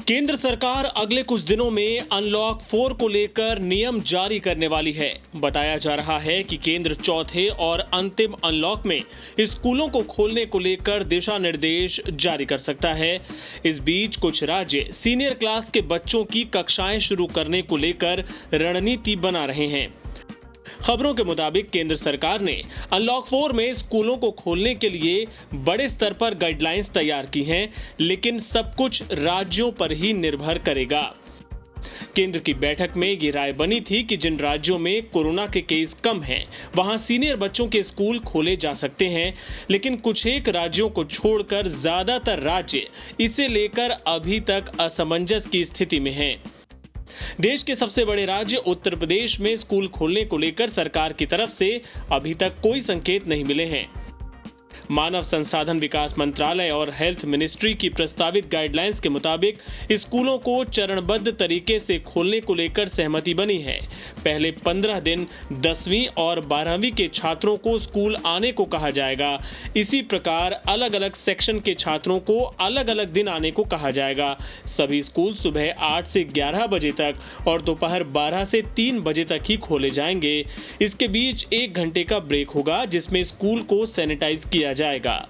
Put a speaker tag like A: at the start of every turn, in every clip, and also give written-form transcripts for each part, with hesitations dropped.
A: केंद्र सरकार अगले कुछ दिनों में अनलॉक 4 को लेकर नियम जारी करने वाली है। बताया जा रहा है कि केंद्र चौथे और अंतिम अनलॉक में स्कूलों को खोलने को लेकर दिशा निर्देश जारी कर सकता है। इस बीच कुछ राज्य सीनियर क्लास के बच्चों की कक्षाएं शुरू करने को लेकर रणनीति बना रहे हैं। खबरों के मुताबिक केंद्र सरकार ने अनलॉक 4 में स्कूलों को खोलने के लिए बड़े स्तर पर गाइडलाइंस तैयार की हैं, लेकिन सब कुछ राज्यों पर ही निर्भर करेगा। केंद्र की बैठक में ये राय बनी थी कि जिन राज्यों में कोरोना के केस कम हैं, वहां सीनियर बच्चों के स्कूल खोले जा सकते हैं, लेकिन कुछ एक राज्यों को छोड़कर ज्यादातर राज्य इसे लेकर अभी तक असमंजस की स्थिति में हैं। देश के सबसे बड़े राज्य उत्तर प्रदेश में स्कूल खोलने को लेकर सरकार की तरफ से अभी तक कोई संकेत नहीं मिले हैं। मानव संसाधन विकास मंत्रालय और हेल्थ मिनिस्ट्री की प्रस्तावित गाइडलाइंस के मुताबिक स्कूलों को चरणबद्ध तरीके से खोलने को लेकर सहमति बनी है। पहले 15 दिन 10वीं और 12वीं के छात्रों को स्कूल आने को कहा जाएगा। इसी प्रकार अलग अलग सेक्शन के छात्रों को अलग अलग दिन आने को कहा जाएगा। सभी स्कूल सुबह 8 से 11 बजे तक और दोपहर 12 से 3 बजे तक ही खोले जाएंगे। इसके बीच 1 घंटे का ब्रेक होगा, जिसमें स्कूल को सैनिटाइज किया जाएगा।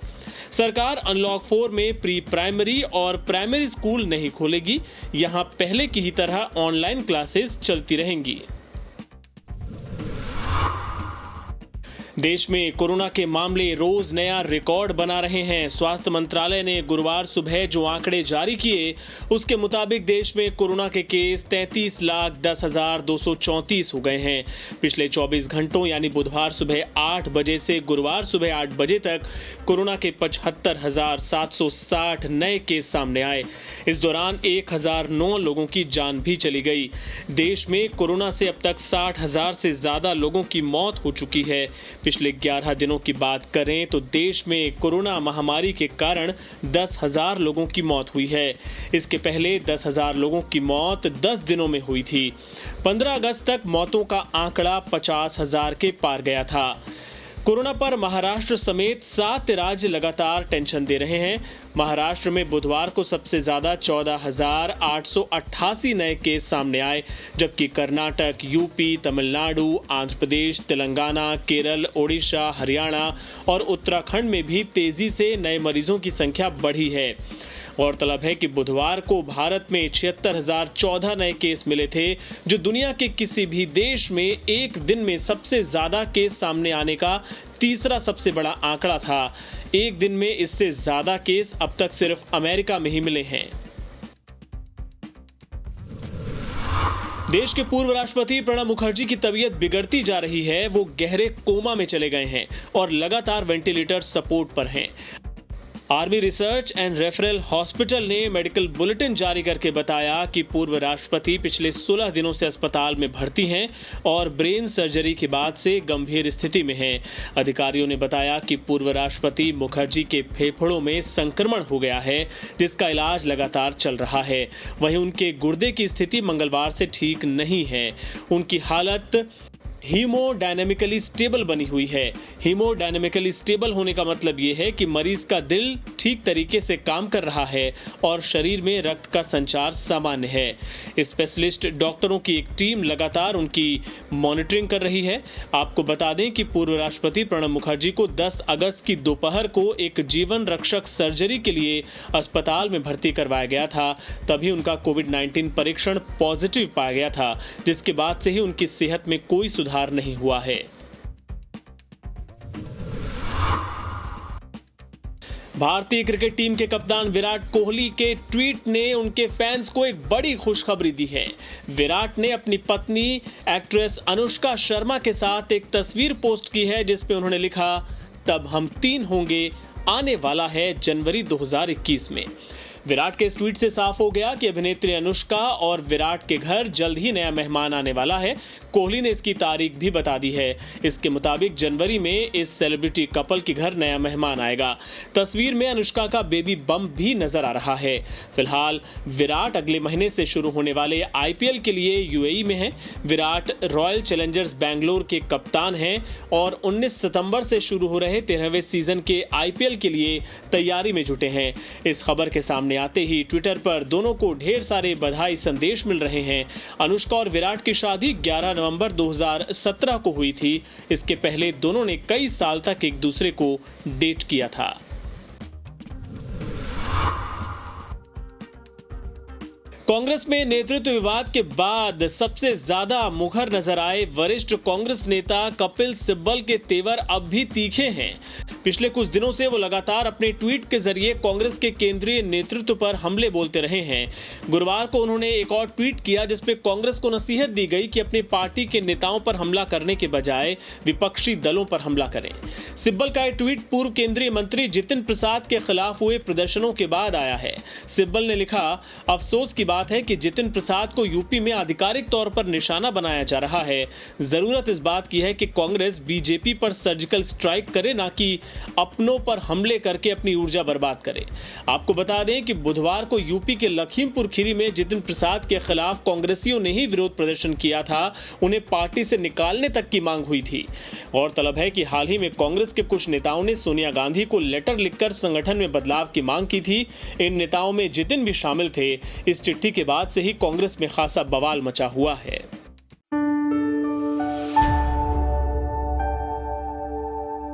A: सरकार अनलॉक 4 में प्री प्राइमरी और प्राइमरी स्कूल नहीं खोलेगी। यहां पहले की ही तरह ऑनलाइन क्लासेस चलती रहेंगी। देश में कोरोना के मामले रोज नया रिकॉर्ड बना रहे हैं। स्वास्थ्य मंत्रालय ने गुरुवार सुबह जो आंकड़े जारी किए, उसके मुताबिक देश में कोरोना के केस 33,10,234 हो गए हैं। पिछले 24 घंटों यानी बुधवार सुबह 8 बजे से गुरुवार सुबह 8 बजे तक कोरोना के 75,760 नए केस सामने आए। इस दौरान 1,009 लोगों की जान भी चली गई। देश में कोरोना से अब तक 60,000 से ज्यादा लोगों की मौत हो चुकी है। पिछले 11 दिनों की बात करें तो देश में कोरोना महामारी के कारण 10,000 लोगों की मौत हुई है। इसके पहले 10,000 लोगों की मौत 10 दिनों में हुई थी। 15 अगस्त तक मौतों का आंकड़ा 50,000 के पार गया था। कोरोना पर महाराष्ट्र समेत 7 राज्य लगातार टेंशन दे रहे हैं। महाराष्ट्र में बुधवार को सबसे ज्यादा 14,888 नए केस सामने आए, जबकि कर्नाटक, यूपी, तमिलनाडु, आंध्र प्रदेश, तेलंगाना, केरल, ओडिशा, हरियाणा और उत्तराखंड में भी तेजी से नए मरीजों की संख्या बढ़ी है। गौरतलब है कि बुधवार को भारत में 76,014 नए केस मिले थे, जो दुनिया के किसी भी देश में एक दिन में सबसे ज्यादा केस सामने आने का तीसरा सबसे बड़ा आंकड़ा था। एक दिन में इससे ज्यादा केस अब तक सिर्फ अमेरिका में ही मिले हैं। देश के पूर्व राष्ट्रपति प्रणब मुखर्जी की तबीयत बिगड़ती जा रही है। वो गहरे कोमा में चले गए हैं और लगातार वेंटिलेटर सपोर्ट पर हैं। Army research and referral hospital ने मेडिकल बुलेटिन जारी करके बताया कि पूर्व राष्ट्रपति पिछले 16 दिनों से अस्पताल में भर्ती हैं और ब्रेन सर्जरी के बाद से गंभीर स्थिति में हैं। अधिकारियों ने बताया कि पूर्व राष्ट्रपति मुखर्जी के फेफड़ों में संक्रमण हो गया है, जिसका इलाज लगातार चल रहा है। वहीं उनके गुर्दे की स्थिति मंगलवार से ठीक नहीं है। उनकी हालत हीमोडायनेमिकली स्टेबल बनी हुई है। हीमोडायनेमिकली स्टेबल होने का मतलब ये है कि मरीज का दिल ठीक तरीके से काम कर रहा है और शरीर में रक्त का संचार सामान्य है। स्पेशलिस्ट डॉक्टरों की एक टीम लगातार उनकी मॉनिटरिंग कर रही है। आपको बता दें कि पूर्व राष्ट्रपति प्रणब मुखर्जी को 10 अगस्त की दोपहर को एक जीवन रक्षक सर्जरी के लिए अस्पताल में भर्ती करवाया गया था। तभी उनका कोविड-19 परीक्षण पॉजिटिव पाया गया था, जिसके बाद से ही उनकी सेहत में कोई सुधार नहीं हुआ है। भारतीय क्रिकेट टीम के कप्तान विराट कोहली के ट्वीट ने उनके फैंस को एक बड़ी खुशखबरी दी है। विराट ने अपनी पत्नी एक्ट्रेस अनुष्का शर्मा के साथ एक तस्वीर पोस्ट की है, जिस पे उन्होंने लिखा, तब हम 3 होंगे, आने वाला है जनवरी 2021 में। विराट के इस ट्वीट से साफ हो गया कि अभिनेत्री अनुष्का और विराट के घर जल्द ही नया मेहमान आने वाला है। कोहली ने इसकी तारीख भी बता दी है। इसके मुताबिक जनवरी में इस सेलिब्रिटी कपल के घर नया मेहमान आएगा। तस्वीर में अनुष्का का बेबी बम्प भी नजर आ रहा है। फिलहाल विराट अगले महीने से शुरू होने वाले आईपीएल के लिए यूएई में है। विराट रॉयल चैलेंजर्स बैंगलोर के कप्तान हैं और 19 सितंबर से शुरू हो रहे 13वें सीजन के आईपीएल के लिए तैयारी में जुटे हैं। इस खबर के सामने आते ही ट्विटर पर दोनों को ढेर सारे बधाई संदेश मिल रहे हैं। अनुष्का और विराट की शादी 11 नवंबर 2017 को हुई थी। इसके पहले दोनों ने कई साल तक एक दूसरे को डेट किया था। कांग्रेस में नेतृत्व विवाद के बाद सबसे ज्यादा मुखर नजर आए वरिष्ठ कांग्रेस नेता कपिल सिब्बल के तेवर अब भी तीखे हैं। पिछले कुछ दिनों से वो लगातार अपने ट्वीट के जरिए कांग्रेस के केंद्रीय नेतृत्व पर हमले बोलते रहे हैं। गुरुवार को उन्होंने एक और ट्वीट किया जिसमें कांग्रेस को नसीहत दी गई कि अपनी पार्टी के नेताओं पर हमला करने के बजाय विपक्षी दलों पर हमला करें। सिब्बल का यह ट्वीट पूर्व केंद्रीय मंत्री जितिन प्रसाद के खिलाफ हुए प्रदर्शनों के बाद आया है। सिब्बल ने लिखा, अफसोस की बात है कि जितिन प्रसाद को यूपी में आधिकारिक तौर पर निशाना बनाया जा रहा है। जरूरत इस बात की है कि कांग्रेस बीजेपी पर सर्जिकल स्ट्राइक करे, ना कि अपनों पर हमले करके अपनी ऊर्जा बर्बाद करे। आपको बता दें कि बुधवार को यूपी के लखीमपुर खीरी में जितिन प्रसाद के खिलाफ कांग्रेसियों ने ही विरोध प्रदर्शन किया था। उन्हें पार्टी से निकालने तक की मांग हुई थी। गौरतलब है कि हाल ही में कांग्रेस के कुछ नेताओं ने सोनिया गांधी को लेटर लिखकर संगठन में बदलाव की मांग की थी। इन नेताओं में जितिन भी शामिल थे। इस चिट्ठी के बाद से ही कांग्रेस में खासा बवाल मचा हुआ है।